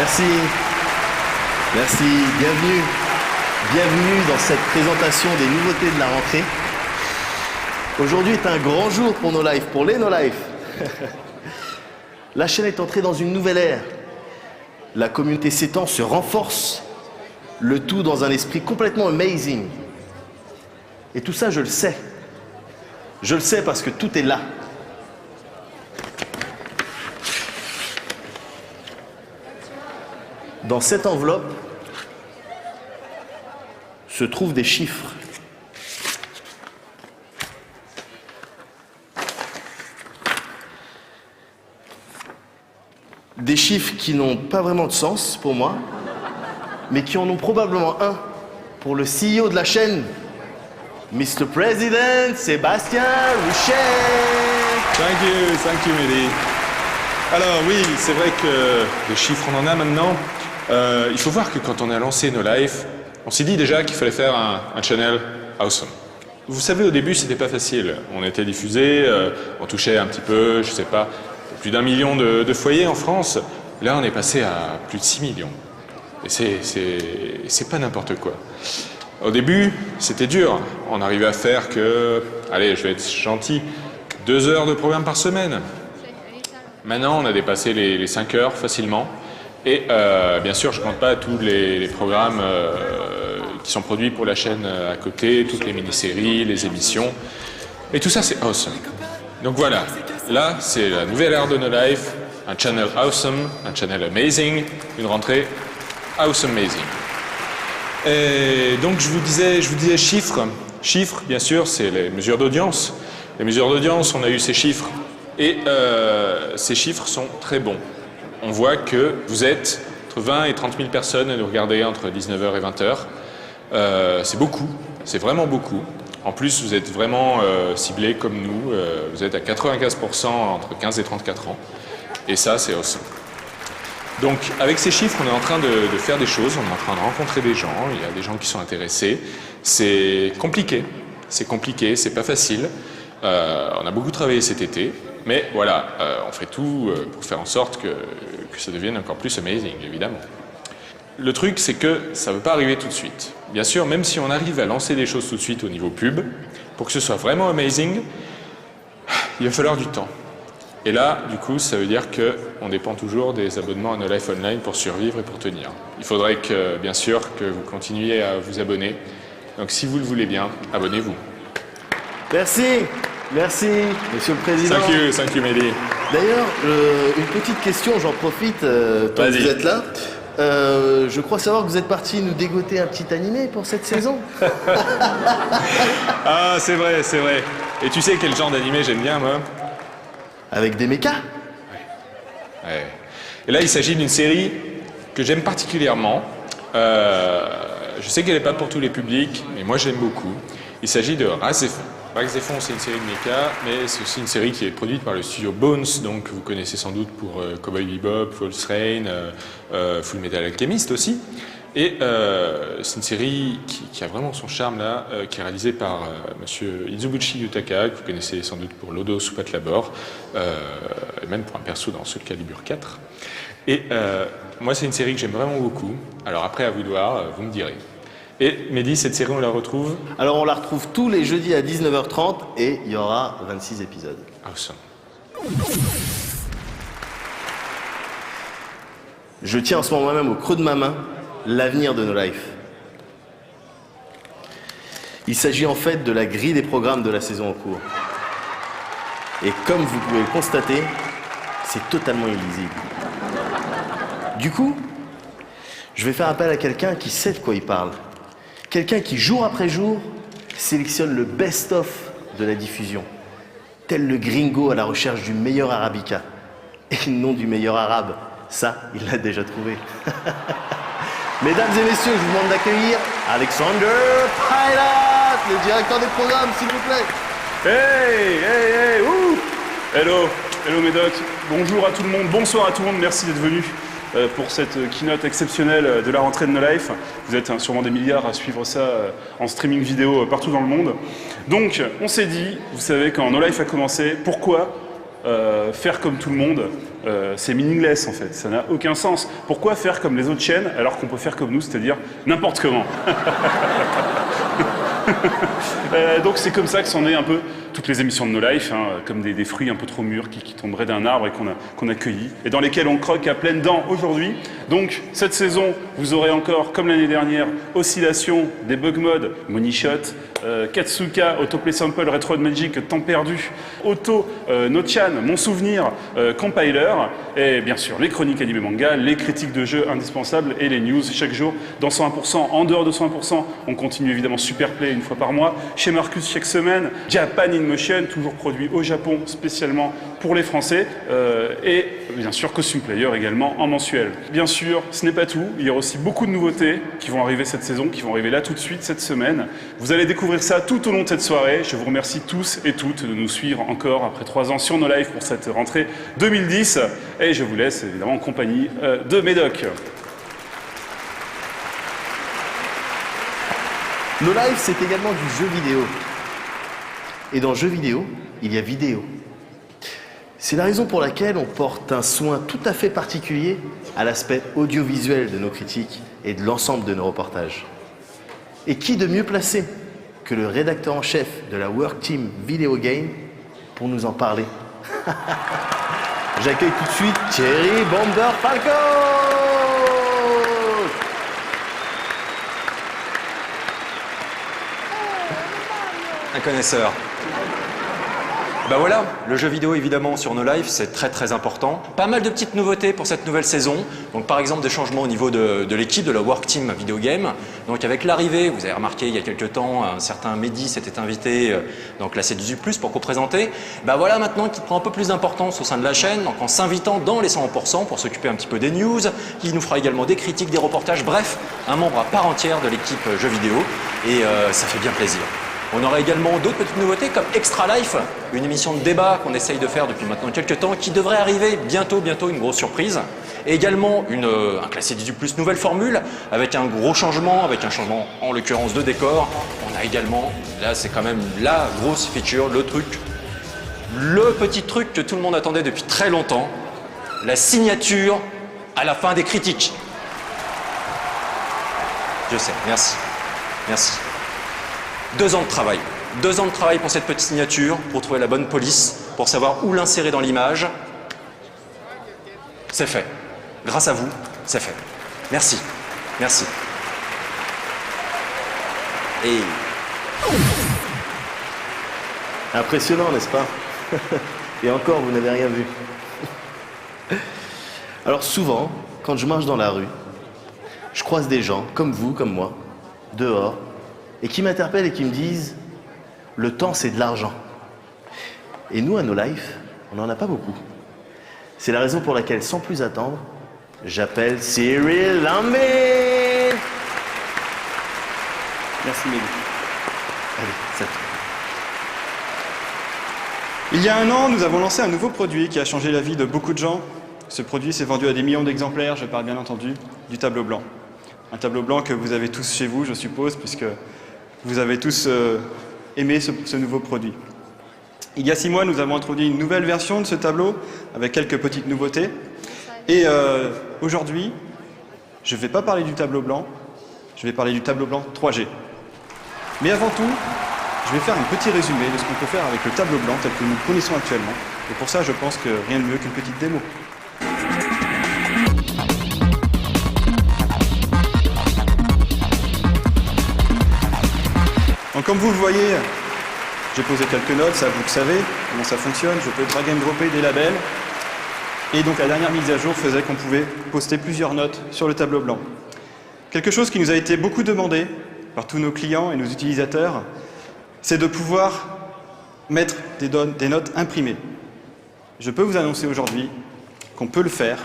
Merci. Merci. Bienvenue. Bienvenue dans cette présentation des nouveautés de la rentrée. Aujourd'hui est un grand jour pour No Life, pour les No Life. La chaîne est entrée dans une nouvelle ère. La communauté s'étend, se renforce. Le tout dans un esprit complètement amazing. Et tout ça, je le sais. Je le sais parce que tout est là. Dans cette enveloppe se trouvent des chiffres. Des chiffres qui n'ont pas vraiment de sens pour moi, mais qui en ont probablement un pour le CEO de la chaîne, Mr. President Sébastien Rouchet. Thank you, Mehdi. Alors oui, c'est vrai que des chiffres on en a maintenant. Il faut voir que quand on a lancé No Life, on s'est dit déjà qu'il fallait faire un channel awesome. Vous savez, au début, c'était pas facile. On était diffusé, on touchait un petit peu, je sais pas, plus d'1 million de foyers en France. Là, on est passé à plus de 6 millions. Et c'est pas n'importe quoi. Au début, c'était dur. On arrivait à faire que, allez, je vais être gentil, 2 heures de programme par semaine. Maintenant, on a dépassé les 5 heures facilement. Et bien sûr, je ne compte pas tous les programmes qui sont produits pour la chaîne à côté, toutes les mini-séries, les émissions. Et tout ça, c'est awesome. Donc voilà, là, c'est la nouvelle ère de No Life, un channel awesome, un channel amazing, une rentrée awesome amazing. Et donc je vous disais chiffres. Chiffres, bien sûr, c'est les mesures d'audience. Les mesures d'audience, on a eu ces chiffres. Et ces chiffres sont très bons. On voit que vous êtes entre 20 et 30 000 personnes à nous regarder entre 19h et 20h. C'est beaucoup, c'est vraiment beaucoup. En plus, vous êtes vraiment ciblés comme nous. Vous êtes à 95% entre 15 et 34 ans. Et ça, c'est awesome. Donc, avec ces chiffres, on est en train de faire des choses. On est en train de rencontrer des gens. Il y a des gens qui sont intéressés. C'est compliqué, c'est pas facile. On a beaucoup travaillé cet été. Mais voilà, on fait tout pour faire en sorte que ça devienne encore plus amazing, évidemment. Le truc, c'est que ça ne veut pas arriver tout de suite. Bien sûr, même si on arrive à lancer des choses tout de suite au niveau pub, pour que ce soit vraiment amazing, il va falloir du temps. Et là, du coup, ça veut dire qu'on dépend toujours des abonnements à No Life Online pour survivre et pour tenir. Il faudrait que, bien sûr, que vous continuiez à vous abonner. Donc, si vous le voulez bien, abonnez-vous. Merci. Merci, Monsieur le Président. Thank you, Mehdi. D'ailleurs, une petite question, j'en profite, tant que vous êtes là. Je crois savoir que vous êtes parti nous dégoter un petit animé pour cette saison. Ah, c'est vrai. Et tu sais quel genre d'animé j'aime bien, moi? Avec des mechas? Ouais. Et là, il s'agit d'une série que j'aime particulièrement. Je sais qu'elle n'est pas pour tous les publics, mais moi j'aime beaucoup. Il s'agit de Ras Zephon. Ras Zephon, c'est une série de mecha, mais c'est aussi une série qui est produite par le studio Bones, donc vous connaissez sans doute pour Cowboy Bebop, False Rain, Full Metal Alchemist aussi. Et c'est une série qui a vraiment son charme là, qui est réalisée par monsieur Izubuchi Yutaka, que vous connaissez sans doute pour Lodo sous Pat Labor, et même pour un perso dans Soul Calibur 4. Et moi, c'est une série que j'aime vraiment beaucoup. Alors après, à vous de voir, vous me direz. Et Mehdi, cette série, on la retrouve? Alors, on la retrouve tous les jeudis à 19h30 et il y aura 26 épisodes. Awesome. Je tiens en ce moment même au creux de ma main l'avenir de No Life. Il s'agit en fait de la grille des programmes de la saison en cours. Et comme vous pouvez le constater, c'est totalement illisible. Du coup, je vais faire appel à quelqu'un qui sait de quoi il parle. Quelqu'un qui, jour après jour, sélectionne le best-of de la diffusion. Tel le gringo à la recherche du meilleur arabica. Et non du meilleur arabe. Ça, il l'a déjà trouvé. Mesdames et messieurs, je vous demande d'accueillir Alexander Pilat, le directeur des programmes, s'il vous plaît. Hey, ouh. Hello Médoc, bonjour à tout le monde, bonsoir à tout le monde, merci d'être venu pour cette keynote exceptionnelle de la rentrée de No Life. Vous êtes sûrement des milliards à suivre ça en streaming vidéo partout dans le monde. Donc, on s'est dit, vous savez, quand No Life a commencé, pourquoi faire comme tout le monde, c'est meaningless en fait, ça n'a aucun sens. Pourquoi faire comme les autres chaînes alors qu'on peut faire comme nous, c'est-à-dire n'importe comment? Donc c'est comme ça que sont nées un peu toutes les émissions de No Life, hein, comme des fruits un peu trop mûrs qui tomberaient d'un arbre et qu'on a cueillis, et dans lesquels on croque à pleines dents aujourd'hui. Donc cette saison, vous aurez encore, comme l'année dernière, Oscillation, des bug modes, Money Shot, Katsuka, Autoplay Sample, Retro Magic, Temps perdu, Auto, No-chan, Mon souvenir, Compiler, et bien sûr les chroniques anime manga, les critiques de jeux indispensables et les news chaque jour dans 101%. En dehors de 101%, on continue évidemment Superplay une fois par mois, chez Marcus chaque semaine, Japan in Motion, toujours produit au Japon spécialement pour les Français, et bien sûr Costume Player également en mensuel. Bien sûr, ce n'est pas tout, il y aura aussi beaucoup de nouveautés qui vont arriver cette saison, qui vont arriver là tout de suite cette semaine. Vous allez découvrir ça tout au long de cette soirée. Je vous remercie tous et toutes de nous suivre encore après 3 ans sur No Life pour cette rentrée 2010, et je vous laisse évidemment en compagnie de Médoc. No Life, c'est également du jeu vidéo. Et dans jeu vidéo, il y a vidéo. C'est la raison pour laquelle on porte un soin tout à fait particulier à l'aspect audiovisuel de nos critiques et de l'ensemble de nos reportages. Et qui de mieux placé que le rédacteur en chef de la Work Team Video Game pour nous en parler? J'accueille tout de suite Thierry Bomber Falco. Un connaisseur. Bah voilà, le jeu vidéo évidemment sur No Life, c'est très important. Pas mal de petites nouveautés pour cette nouvelle saison. Donc par exemple des changements au niveau de l'équipe, de la Work Team Video Game. Donc avec l'arrivée, vous avez remarqué il y a quelques temps, un certain Mehdi s'était invité dans Classé 18+, pour co-présenter. Bah voilà maintenant qu'il prend un peu plus d'importance au sein de la chaîne, donc en s'invitant dans les 100% pour s'occuper un petit peu des news, qui nous fera également des critiques, des reportages, bref, un membre à part entière de l'équipe jeux vidéo, et ça fait bien plaisir. On aura également d'autres petites nouveautés comme Extra Life, une émission de débat qu'on essaye de faire depuis maintenant quelques temps, qui devrait arriver bientôt, une grosse surprise. Et également un Classé 18+, nouvelle formule, avec un gros changement, en l'occurrence de décor. On a également, là c'est quand même la grosse feature, le petit truc que tout le monde attendait depuis très longtemps, la signature à la fin des critiques. Je sais, merci. 2 ans de travail. 2 ans de travail pour cette petite signature, pour trouver la bonne police, pour savoir où l'insérer dans l'image. C'est fait. Grâce à vous, c'est fait. Merci. Et... Impressionnant, n'est-ce pas? Et encore, vous n'avez rien vu. Alors souvent, quand je marche dans la rue, je croise des gens, comme vous, comme moi, dehors, et qui m'interpellent et qui me disent « Le temps, c'est de l'argent ». Et nous, à No Life, on n'en a pas beaucoup. C'est la raison pour laquelle, sans plus attendre, j'appelle Cyril Lambert. Merci Mehdi. Allez, c'est à toi. Il y a 1 an, nous avons lancé un nouveau produit qui a changé la vie de beaucoup de gens. Ce produit s'est vendu à des millions d'exemplaires, je parle bien entendu du tableau blanc. Un tableau blanc que vous avez tous chez vous, je suppose, puisque vous avez tous aimé ce nouveau produit. Il y a 6 mois, nous avons introduit une nouvelle version de ce tableau, avec quelques petites nouveautés. Et aujourd'hui, je ne vais pas parler du tableau blanc, je vais parler du tableau blanc 3G. Mais avant tout, je vais faire un petit résumé de ce qu'on peut faire avec le tableau blanc tel que nous le connaissons actuellement. Et pour ça, je pense que rien de mieux qu'une petite démo. Donc comme vous le voyez, j'ai posé quelques notes, ça vous le savez, comment ça fonctionne, je peux drag and dropper des labels. Et donc la dernière mise à jour faisait qu'on pouvait poster plusieurs notes sur le tableau blanc. Quelque chose qui nous a été beaucoup demandé par tous nos clients et nos utilisateurs, c'est de pouvoir mettre des notes imprimées. Je peux vous annoncer aujourd'hui qu'on peut le faire,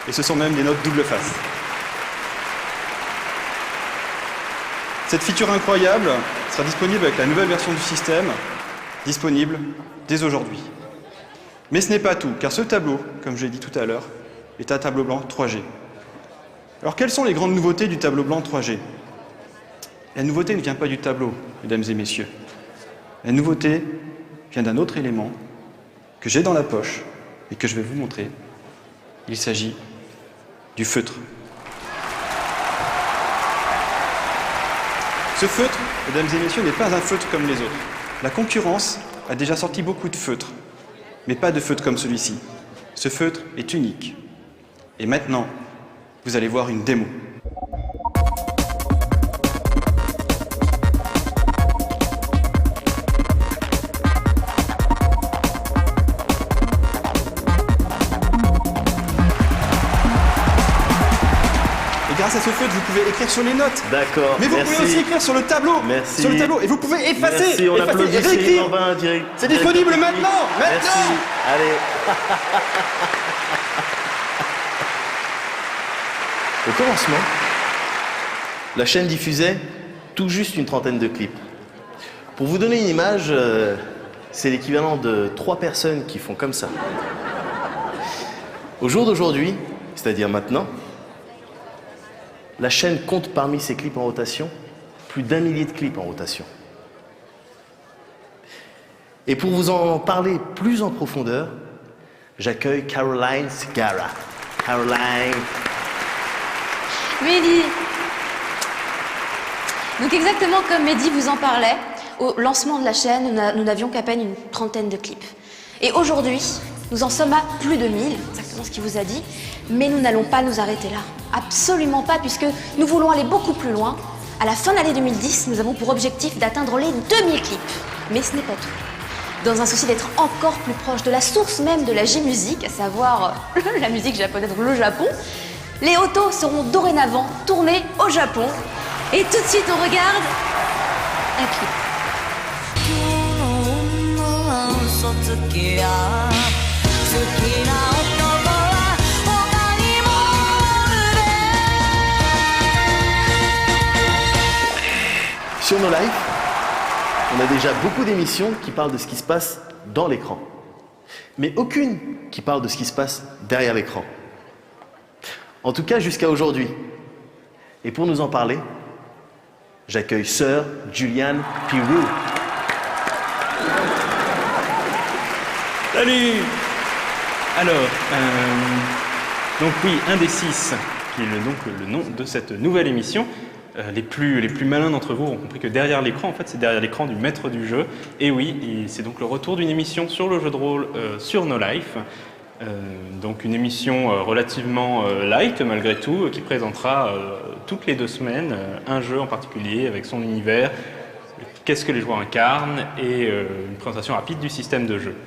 et ce sont même des notes double face. Cette feature incroyable sera disponible avec la nouvelle version du système, disponible dès aujourd'hui. Mais ce n'est pas tout, car ce tableau, comme je l'ai dit tout à l'heure, est un tableau blanc 3G. Alors quelles sont les grandes nouveautés du tableau blanc 3G? La nouveauté ne vient pas du tableau, mesdames et messieurs. La nouveauté vient d'un autre élément, que j'ai dans la poche et que je vais vous montrer. Il s'agit du feutre. Ce feutre, mesdames et messieurs, n'est pas un feutre comme les autres. La concurrence a déjà sorti beaucoup de feutres, mais pas de feutre comme celui-ci. Ce feutre est unique. Et maintenant, vous allez voir une démo. Et grâce à ce feutre, vous pouvez écrire sur les notes. D'accord, Mais vous merci. pouvez aussi écrire sur le tableau. Merci. Sur le tableau. Et vous pouvez effacer. Merci, on effacer applaudit et réécrire. Céline Lambin, direct. C'est disponible maintenant. Merci. Maintenant. Allez. Au commencement, la chaîne diffusait tout juste une trentaine de clips. Pour vous donner une image, c'est l'équivalent de 3 personnes qui font comme ça. Au jour d'aujourd'hui, c'est-à-dire maintenant, la chaîne compte parmi ses clips en rotation plus d'1 millier de clips en rotation. Et pour vous en parler plus en profondeur, j'accueille Caroline Segarra. Caroline. Mehdi. Donc exactement comme Mehdi vous en parlait, au lancement de la chaîne, nous n'avions qu'à peine une trentaine de clips. Et aujourd'hui, nous en sommes à plus de 1000, exactement ce qu'il vous a dit, mais nous n'allons pas nous arrêter là. Absolument pas, puisque nous voulons aller beaucoup plus loin. À la fin de l'année 2010, nous avons pour objectif d'atteindre les 2000 clips. Mais ce n'est pas tout. Dans un souci d'être encore plus proche de la source même de la J-musique, à savoir la musique japonaise, donc le Japon, les autos seront dorénavant tournés au Japon. Et tout de suite, on regarde un clip. Sur nos lives, on a déjà beaucoup d'émissions qui parlent de ce qui se passe dans l'écran. Mais aucune qui parle de ce qui se passe derrière l'écran. En tout cas, jusqu'à aujourd'hui. Et pour nous en parler, j'accueille Sir Julian Pirou. Salut. Alors, donc oui, Indécis, qui est donc le nom de cette nouvelle émission. Les plus malins d'entre vous ont compris que derrière l'écran, en fait, c'est derrière l'écran du maître du jeu. Et oui, c'est donc le retour d'une émission sur le jeu de rôle sur No Life. Donc une émission relativement light malgré tout, qui présentera toutes les 2 semaines un jeu en particulier avec son univers, qu'est-ce que les joueurs incarnent et une présentation rapide du système de jeu.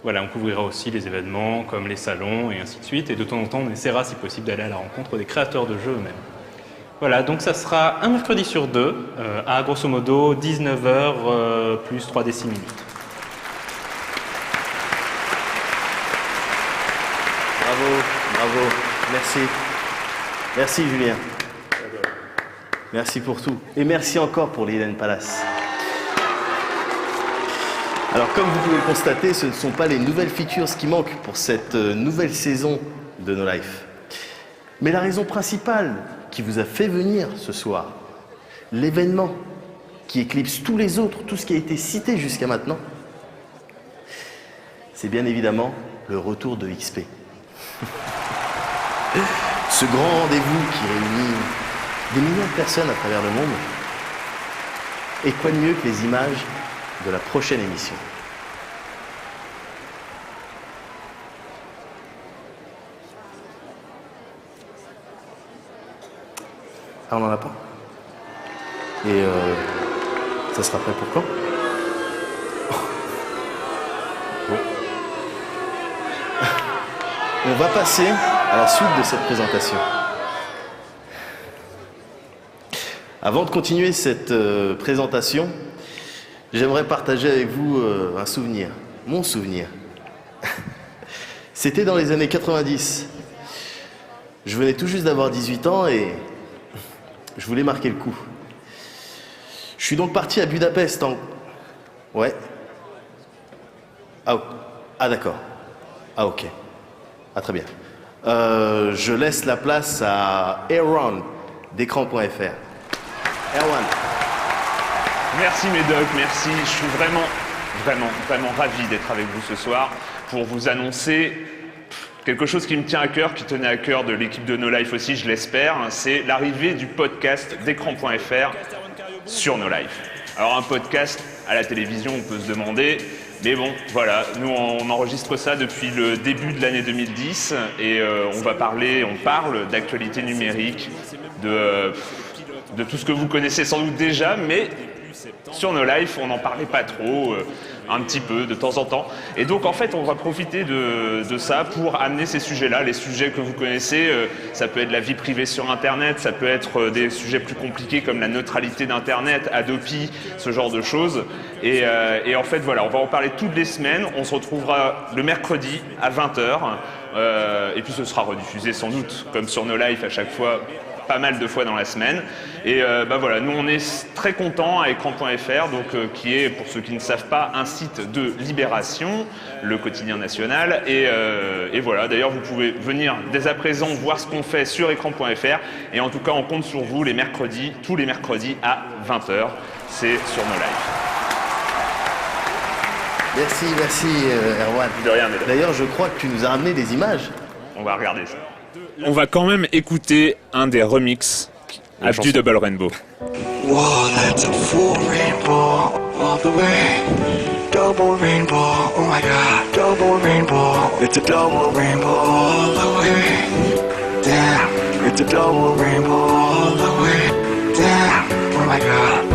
Voilà, on couvrira aussi les événements comme les salons et ainsi de suite, et de temps en temps on essaiera si possible d'aller à la rencontre des créateurs de jeux eux-mêmes. Voilà, donc ça sera un mercredi sur 2 à grosso modo 19h plus 3 déciminutes. Bravo, merci. Merci Julien. Merci pour tout. Et merci encore pour l'Eden Palace. Alors comme vous pouvez le constater, ce ne sont pas les nouvelles features qui manquent pour cette nouvelle saison de No Life. Mais la raison principale qui vous a fait venir ce soir, l'événement qui éclipse tous les autres, tout ce qui a été cité jusqu'à maintenant, c'est bien évidemment le retour de XP. Ce grand rendez-vous qui réunit des millions de personnes à travers le monde. Et quoi de mieux que les images de la prochaine émission. Ah, on n'en a pas. Et ça sera prêt pour quand? Bon. On va passer à la suite de cette présentation. Avant de continuer cette présentation, j'aimerais partager avec vous un souvenir, mon souvenir. C'était dans les années 90. Je venais tout juste d'avoir 18 ans et je voulais marquer le coup. Je suis donc parti à Budapest en... Ouais. Ah d'accord. Ah ok. Ah très bien. Je laisse la place à Erwan d'écran.fr. Erwan. Merci Médoc, merci. Je suis vraiment vraiment ravi d'être avec vous ce soir pour vous annoncer quelque chose qui me tient à cœur, qui tenait à cœur de l'équipe de No Life aussi, je l'espère. C'est l'arrivée du podcast d'écran.fr sur No Life. Alors un podcast à la télévision, on peut se demander, mais bon, voilà, nous on enregistre ça depuis le début de l'année 2010 et on parle d'actualité numérique, de tout ce que vous connaissez sans doute déjà, mais sur No Life, on n'en parlait pas trop, un petit peu, de temps en temps. Et donc, en fait, on va profiter de ça pour amener ces sujets-là, les sujets que vous connaissez. Ça peut être la vie privée sur Internet, ça peut être des sujets plus compliqués comme la neutralité d'Internet, Adopi, ce genre de choses. Et en fait, voilà, on va en parler toutes les semaines. On se retrouvera le mercredi à 20h. Et puis, ce sera rediffusé sans doute, comme sur No Life à chaque fois, pas mal de fois dans la semaine. Et voilà, nous on est très contents à écran.fr, donc qui est, pour ceux qui ne savent pas, un site de Libération, le quotidien national. Et voilà, d'ailleurs vous pouvez venir dès à présent voir ce qu'on fait sur écran.fr. Et en tout cas, on compte sur vous les mercredis, tous les mercredis à 20h. C'est sur No Life. Merci Erwan. De rien, Médoc. D'ailleurs, je crois que tu nous as amené des images. On va regarder ça. On va quand même écouter un des remixes du Double Rainbow. Whoa, that's a full rainbow all the way. Double rainbow, oh my god. Double rainbow, it's a double rainbow all the way. Damn, it's a double rainbow all the way. Damn, oh my god.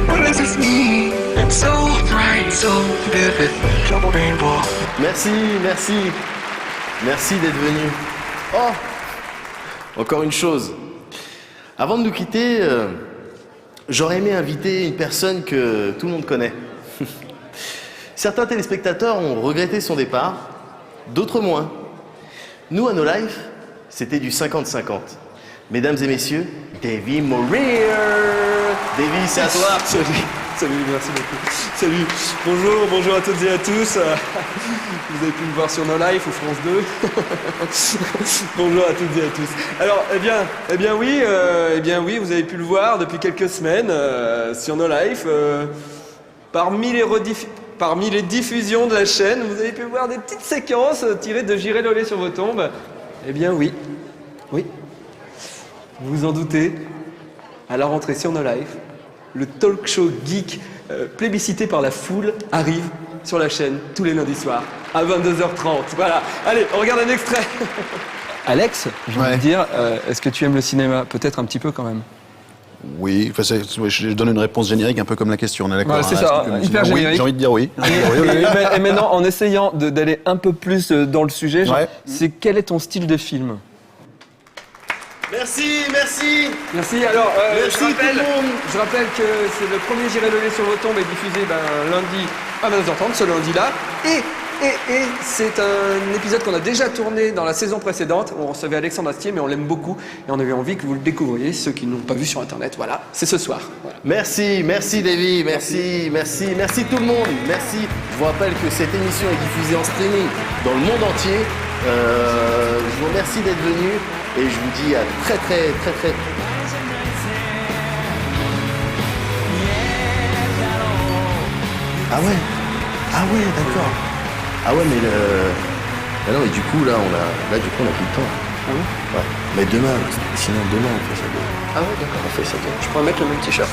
What does this mean? It's so bright, so vivid. Double rainbow. Merci d'être venu. Oh, encore une chose. Avant de nous quitter, j'aurais aimé inviter une personne que tout le monde connaît. Certains téléspectateurs ont regretté son départ, d'autres moins. Nous, à No Life, c'était du 50-50. Mesdames et messieurs, Davy Morir. Davy, c'est à toi. Salut, merci beaucoup. Salut, bonjour à toutes et à tous. Vous avez pu me voir sur No Life ou France 2. Bonjour à toutes et à tous. Alors, eh bien oui, vous avez pu le voir depuis quelques semaines sur No Life. Parmi les diffusions de la chaîne, vous avez pu voir des petites séquences tirées de J'irai Lolé sur vos tombes. Eh bien oui. Vous vous en doutez, à la rentrée sur No Life, le talk show geek plébiscité par la foule arrive sur la chaîne tous les lundis soirs à 22h30. Voilà. Allez, on regarde un extrait. Alex, j'ai envie de dire, est-ce que tu aimes le cinéma? Peut-être un petit peu quand même. Oui, enfin, je donne une réponse générique un peu comme la question, on est d'accord? Ouais, c'est ça, hyper générique. Oui, j'ai envie de dire oui. Et maintenant, en essayant d'aller un peu plus dans le sujet, c'est quel est ton style de film? Merci. Alors, Merci tout le monde. je rappelle que c'est le premier J'irai Lolé sur vos tombes est diffusé lundi à 22h30, ce lundi-là. Et c'est un épisode qu'on a déjà tourné dans la saison précédente. On recevait Alexandre Astier, mais on l'aime beaucoup. Et on avait envie que vous le découvriez, ceux qui ne l'ont pas vu sur Internet. Voilà, c'est ce soir. Voilà. Merci Davy, merci tout le monde. Merci. Je vous rappelle que cette émission est diffusée en streaming dans le monde entier. Je vous remercie d'être venus et je vous dis à très. Ah ouais, d'accord. Ah ouais, mais ah non, mais du coup là, on a plus le temps. Ah oui? Ouais. Mais demain, sinon demain on fait ça. Ah ouais, d'accord. On fait ça. Je pourrais mettre le même t-shirt.